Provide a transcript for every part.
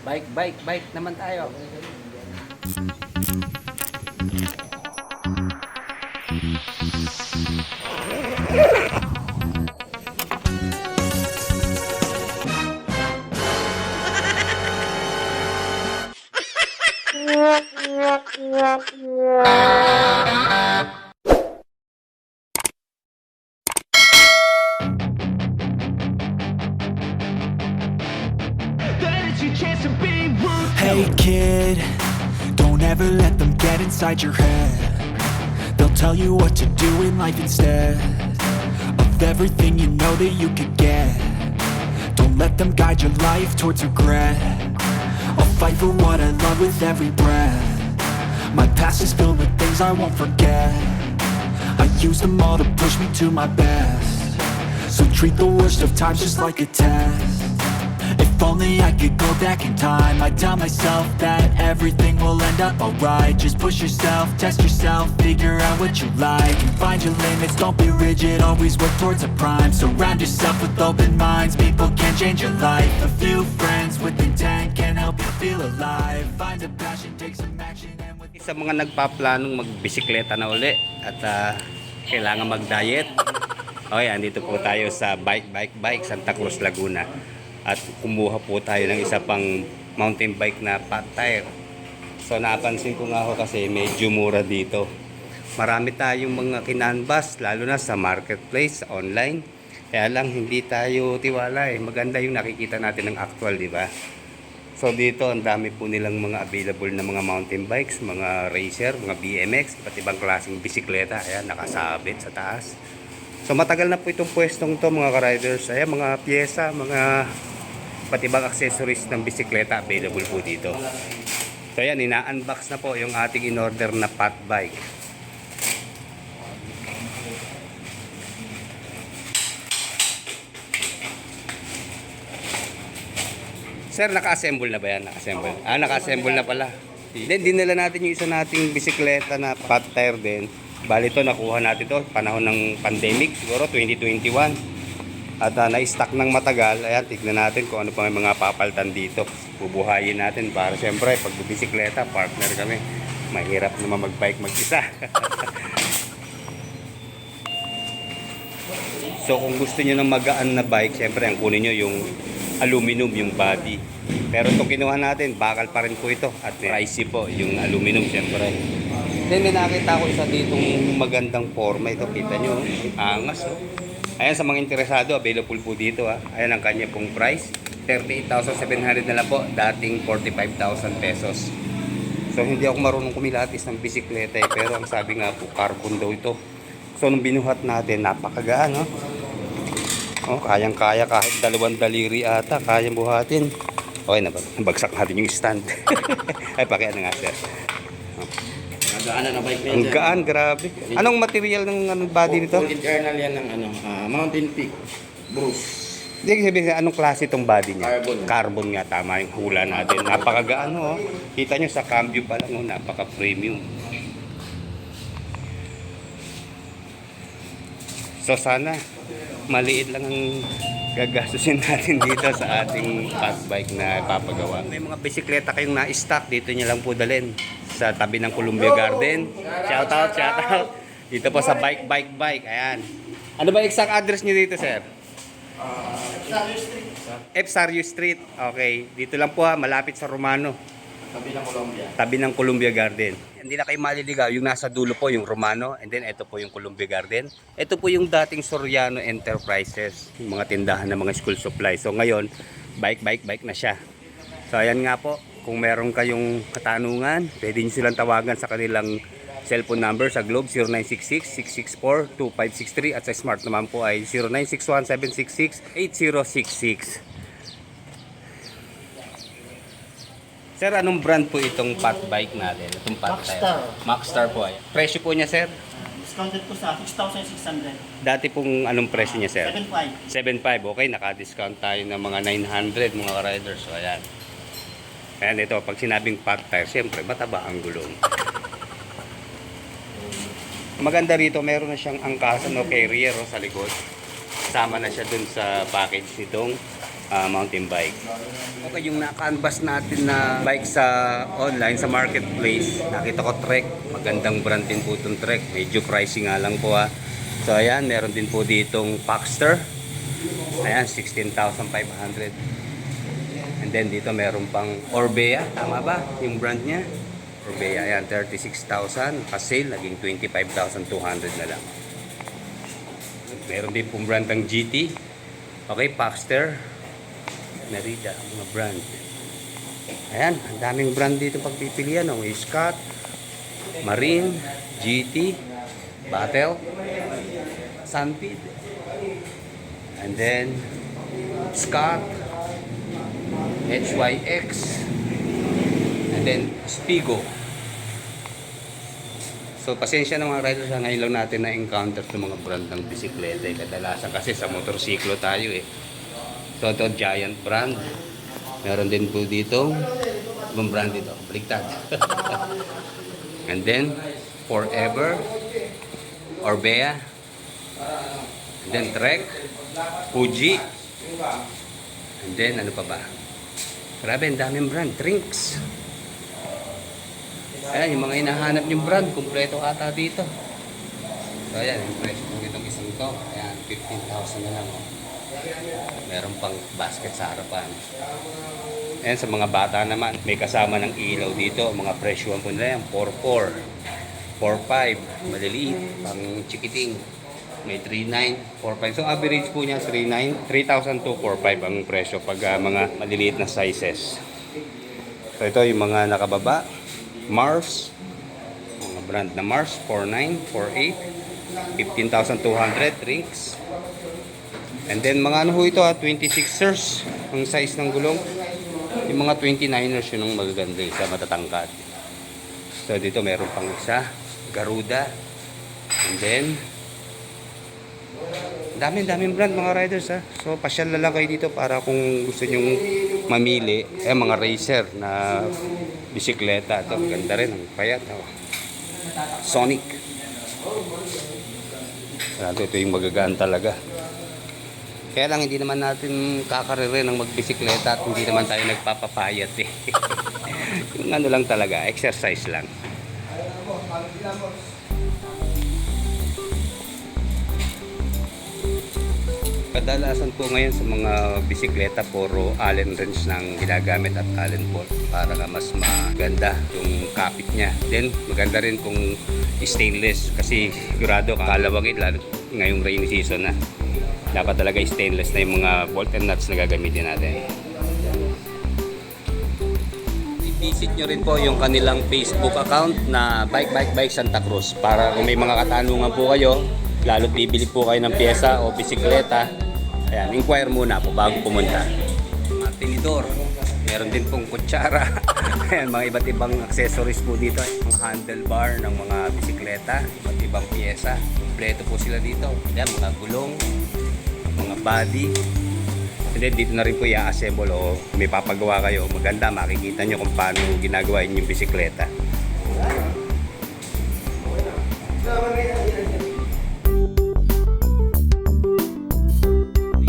Bike naman tayo. Hey kid, don't ever let them get inside your head. They'll tell you what to do in life instead of everything you know that you could get. Don't let them guide your life towards regret. I'll fight for what I love with every breath. My past is filled with things I won't forget. I use them all to push me to my best. So treat the worst of times just like a test. If only I could go back in time, I'd tell myself that everything will end up alright. Just push yourself, test yourself, figure out what you like, and find your limits, don't be rigid, always work towards a prime. Surround yourself with open minds, people can change your life. A few friends with intent can help you feel alive. Find a passion, take some action, and with Sa mga nagpaplanong magbisikleta na uli at kailangan mag-diet. Okay, andito po tayo sa Bike Santa Cruz, Laguna. At kumuha po tayo ng isa pang mountain bike na fat tire. So napansin ko nga ako kasi medyo mura dito. Marami tayong mga kinanbas, lalo na sa marketplace, online. Kaya lang hindi tayo tiwala eh. Maganda yung nakikita natin ng actual, di ba? So dito ang dami po nilang mga available na mga mountain bikes, mga racer, mga BMX, iba't ibang klaseng bisikleta. Ayan, nakasabit sa taas. So matagal na po itong pwestong to mga ka-riders. Ayan, mga pyesa, mga iba't ibang accessories ng bisikleta available po dito. So ayan, ina-unbox na po yung ating in-order na fat bike. Sir, naka-assemble na ba yan? Naka-assemble. Naka-assemble na pala. Then, dinala natin yung isa nating bisikleta na fat tire din. Bali to, nakuha natin to panahon ng pandemic, siguro 2021. At na-stock ng matagal. Ayan, tignan natin kung ano pa may mga papaltan dito. Bubuhayin natin para siyempre, pag bisikleta, partner kami. Mahirap naman mag-bike mag-isa. So, kung gusto nyo ng magaan na bike, siyempre, ang kunin nyo yung aluminum, yung body. Pero itong kinuha natin, bakal pa rin po ito. At pricey po, yung aluminum, siyempre. Then, may nakita ko isa ditong magandang forma. Ito, kita nyo, angas, oh. Ayan, sa mga interesado, available po dito. Ayan ang kanya pong price. 38,700 na lang po. Dating 45,000 pesos. So, hindi ako marunong kumilatis ng bisikleta eh. Pero ang sabi nga po, carbon daw ito. So, nung binuhat natin, napakagaan. Oh, kayang-kaya kahit 2 daliri ata. Kayang buhatin. Okay, nabagsak natin yung stand. Ay, pakiano nga, sir. Gaan na bike Ang gaan, grabe. Anong material ng body nito? Full internal yan ng Mountain Peak Bruce. Hindi sabihin, anong klase itong body niya? Carbon. Carbon nga, tama yung hula natin. Napakagaan, oh. Kita nyo sa cambio pa lang, oh, napaka-premium. So sana, maliit lang ang gagastusin natin dito sa ating fat bike na papagawa. May mga bisikleta kayong na-stock, dito nyo lang po dalhin sa tabi ng Columbia Garden. Shout out. Dito po sa Bike. Ayan. Ano ba exact address nyo dito, sir? F. Street. Okay. Dito lang po malapit sa Romano. Tabi ng Colombia. Tabi ng Columbia Garden. Hindi na kayo maliligaw. Yung nasa dulo po yung Romano. And then ito po yung Columbia Garden. Ito po yung dating Soriano Enterprises. Yung mga tindahan ng mga school supply. So ngayon, bike na siya. So ayan nga po. Kung meron kayong katanungan, pwede nyo silang tawagan sa kanilang cellphone number sa Globe 0966-664-2563 at sa Smart naman po ay 0961-766-8066. Sir, anong brand po itong fat bike natin? Itong fat Maxstar. Maxstar po ay. Presyo po niya, sir? Discounted po sa 6,600. Dati pong anong presyo niya, sir? 7,500. 7.5. Okay, naka-discount tayo ng mga 900 mga riders. So, ayan. Ayan, ito, pag sinabing fat tire, siyempre, mataba ang gulong. Maganda rito, meron na siyang angkasan o carrier sa likod. Sama na siya dun sa package nitong mountain bike. Okay, yung na-canvas natin na bike sa online, sa marketplace, nakita ko Trek. Magandang brand din po itong Trek. Medyo pricey nga lang po ha. So ayan, meron din po ditong Paxter. Ayan, 16,500. And then dito meron pang Orbea. Tama ba yung brand niya? Orbea, ayan, 36,000. Pa-sale, naging 25,200 na lang. Meron din pong brand ng GT. Okay, Paxter. Merida, mga brand. Ayan, ang daming brand dito pagpipilian. May Scott, Marine, GT, Battle, Sunpeed, and then Scott, HYX, and then Spigo. So, pasensya na mga riders, ngayon lang natin na-encounter sa mga brand ng bisikleta. Kadalasan kasi sa motorsiklo tayo eh. So, ito, Giant brand. Meron din po dito. Ibang brand dito. Baliktad. And then, Forever. Orbea. And then, Trek. Fuji. And then, ano pa ba? Grabe, ang daming brand. Trinks. Ayan, yung mga hinahanap yung brand. Kumpleto ata dito. So, ayan. Yung presyo po itong isang to. Ayan, 15,000 na lang. Oh. Meron pang basket sa harapan. And sa mga bata naman, may kasama ng ilaw dito. Mga presyoan po nila yan. 4.4, 4.5, maliliit, pang chikiting. May 3.9, 4.5. So average po niya 3.9, 3,000 to 4.5 ang presyo pag mga maliliit na sizes. So ito yung mga nakababa. Mars, mga brand na Mars, 4.9, 4.8, 15,200 drinks. And then mga ano ho ito 26ers ang size ng gulong. Yung mga 29ers yun ang magaganda isa matatangkad. So dito meron pang isa, Garuda. And then daming brand mga riders ha. So pasyal na lang kayo dito para kung gusto nyong mamili mga racer na bisikleta. Ito ganda rin ang payat. Sonic. Ito yung magagaan talaga. Kaya lang hindi naman natin kakarere ng magbisikleta at hindi naman tayo nagpapapayat eh. Yung ano lang talaga, exercise lang. Kadalasan po ngayon sa mga bisikleta puro Allen wrench nang ginagamit at Allen bolt para mas maganda yung kapit niya. Then maganda rin kung stainless kasi sigurado kalawangin lalo ngayong rainy season na. Dapat talaga stainless na yung mga bolt and nuts na gagamitin natin. I-visit nyo rin po yung kanilang Facebook account na Bike Santa Cruz para kung may mga katanungan po kayo, lalo't bibili po kayo ng pyesa o bisikleta, ayan, inquire muna po bago pumunta. Mga tinidor, meron din pong kutsara, ayan, mga iba't ibang accessories po dito, mga handlebar ng mga bisikleta, iba't ibang pyesa, kompleto po sila dito. Ayan, mga gulong, mga body. And then dito na rin po i-assemble o may papagawa kayo. Maganda, makikita nyo kung paano ginagawa yung bisikleta.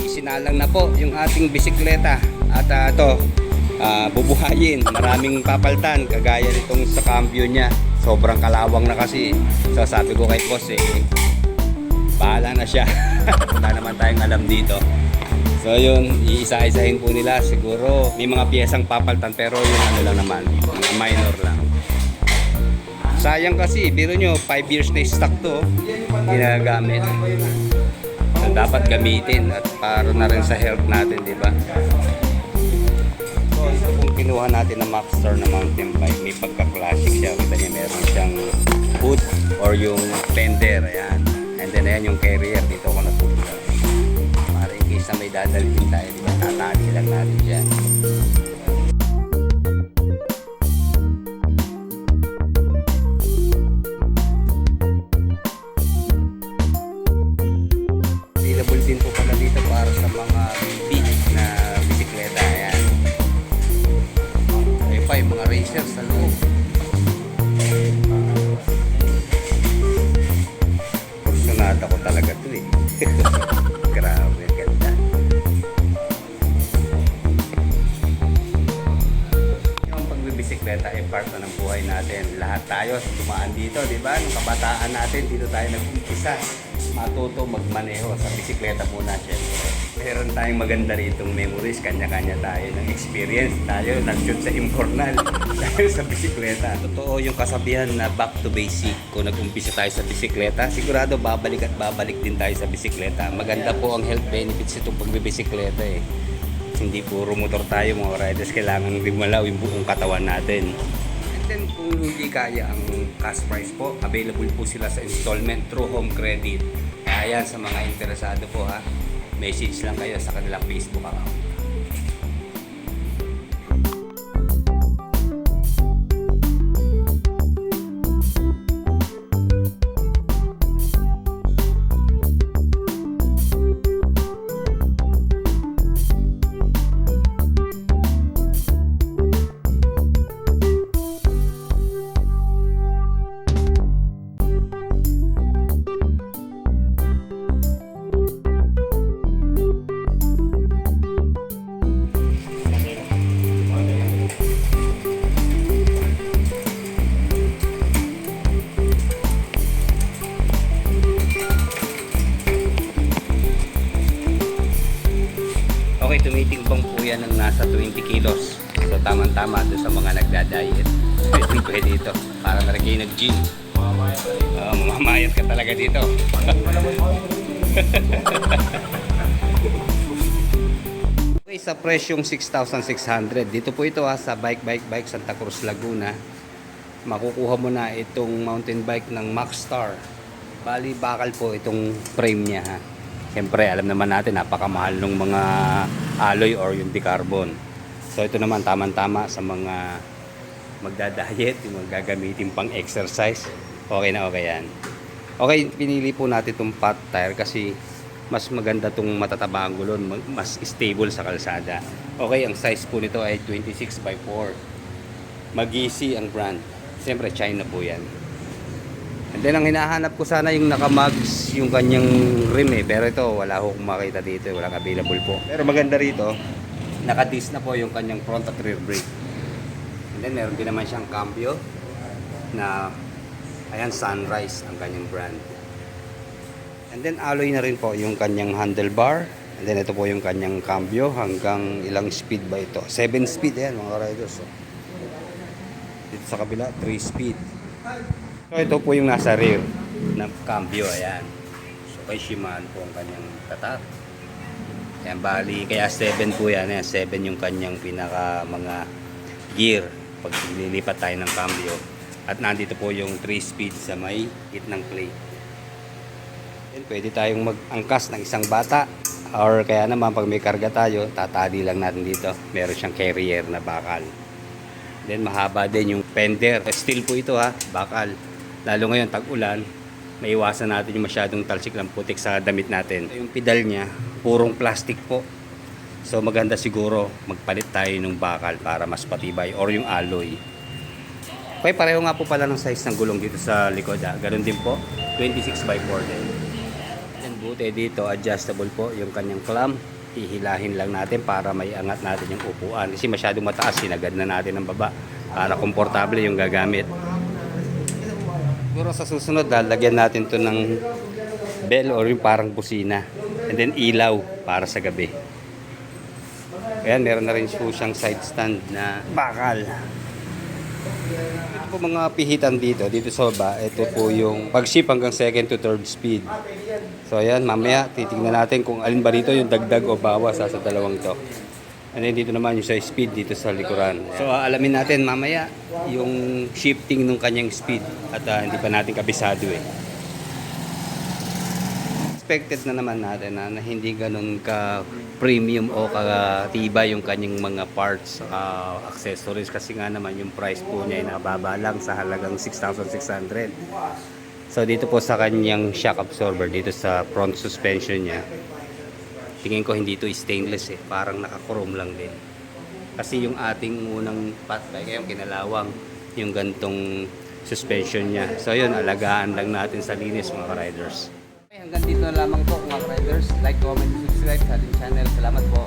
Isinalang na po yung ating bisikleta. At ito, bubuhayin. Maraming papaltan. Kagaya nitong sa cambio niya. Sobrang kalawang na kasi. So sabi ko kay boss bahala na siya. Wala naman tayong alam dito. So yun, iisa-isahin po nila. Siguro may mga piyesang papaltan pero yung ano lang naman, mga minor lang. Sayang kasi, biro nyo 5 years na stock to ginagamit. So dapat gamitin at para na rin sa health natin, di ba? So ito kung kinuha natin na Maxstar na mountain bike, may pagka-classic siya. Kita niya meron siyang hood or yung fender, ayan. And then ayan yung carrier, dito ko natulog. Para in case na may dadalhin tayo, di ba? Tatali lang natin dyan. Available din po pala dito para sa mga big na bisikleta. Ayan. Ayun pa yung mga racers sa loob. Porsyonada ko talaga ito eh. Grabe, ganda. bisikleta ay part na ng buhay natin. Lahat tayo sa tumaan dito, di ba? Nung kabataan natin, dito tayo nag-umpisa. Matuto magmaneho sa bisikleta muna, syempre. Meron tayong maganda ritong memories, kanya-kanya tayo ng experience. Tayo nag-shoot sa Imcornal dahil sa bisikleta. Totoo yung kasabihan na back to basic. Kung nag-umpisa tayo sa bisikleta, sigurado babalik at babalik din tayo sa bisikleta. Maganda po ang health benefits itong pagbibisikleta eh. Hindi puro motor tayo mga riders, kailangan rimalaw yung buong katawan natin. And then kung hindi kaya ang cash price po, available po sila sa installment through home credit. Kaya yan sa mga interesado po ha, message lang kayo sa kanilang Facebook account. Okay, tumitimbang po yan ng nasa 20 kilos. So tamang-tama doon sa mga nagda-diet. Pwede ito. Para na rin kayo nag-gym. Mamamayat ka talaga dito. Okay, sa presyong 6,600. Dito po ito sa Bike Santa Cruz, Laguna. Makukuha mo na itong mountain bike ng Maxstar. Bali, bakal po itong frame niya ha. Siyempre, alam naman natin, napakamahal ng mga alloy or yung di-carbon. So, ito naman, tamang-tama sa mga magda-diet, yung gagamitin pang exercise. Okay na okay yan. Okay, pinili po natin itong fat tire kasi mas maganda itong matataba ang gulon, mas stable sa kalsada. Okay, ang size po nito ay 26x4. Mag-easy ang brand. Siyempre, China po yan. And then ang hinahanap ko sana yung nakamags yung kanyang rim eh. Pero ito wala akong makita dito. Walang available po. Pero maganda rito, nakadis na po yung kanyang front at rear brake. And then meron din naman siyang cambio na ayan, Sunrise ang kanyang brand. And then alloy na rin po yung kanyang handlebar. And then ito po yung kanyang cambio. Hanggang ilang speed ba ito? 7 speed yan mga riders. Dito sa kabila 3 speed. So ito po yung nasa rear ng cambio, ayan. So kay Shimano po ang kanyang tatak. Ayan, bali, kaya 7 po yan. Ayan, 7 yung kanyang pinaka mga gear pag nilipat tayo ng cambio. At nandito po yung 3 speed sa may gitnang plate. Then pwede tayong mag-angkas ng isang bata. Or kaya naman pag may karga tayo, tatali lang natin dito. Meron siyang carrier na bakal. Then mahaba din yung fender. Steel po ito ha, bakal. Lalo ngayon, tag-ulan, maiwasan natin yung masyadong talsik ng putik sa damit natin. Yung pedal niya, purong plastic po. So maganda siguro magpalit tayo ng bakal para mas patibay or yung alloy. Okay, pareho nga po pala ng size ng gulong dito sa likod. Ganun din po, 26x4 din. And buti dito, adjustable po yung kanyang clamp. Hihilahin lang natin para may angat natin yung upuan. Kasi masyadong mataas, sinagad na natin ang baba para komportable yung gagamit. Siguro sa susunod, lalagyan natin to ng bell or yung parang busina. And then ilaw para sa gabi. Ayan, meron na rin po siyang side stand na bakal. Ito po mga pihitan dito sa baba. Ito po yung pag-ship hanggang 2nd to 3rd speed. So ayan, mamaya titingnan natin kung alin ba dito yung dagdag o bawas sa dalawang to. And then dito naman yung sa speed dito sa likuran. So alamin natin mamaya yung shifting ng kanyang speed at hindi pa natin kabisado eh. Expected na naman natin na hindi ganun ka premium o katibay yung kanyang mga parts, accessories kasi nga naman yung price po niya ay nababa lang sa halagang 6,600. So dito po sa kanyang shock absorber dito sa front suspension niya, tingin ko hindi ito stainless eh, parang naka-chrome lang din. Kasi yung ating unang fatbike, yung kinalawang, yung gantong suspension niya. So yun, alagaan lang natin sa linis mga riders. Okay, hanggang dito na lamang po mga riders. Like, comment, subscribe sa ating channel. Salamat po.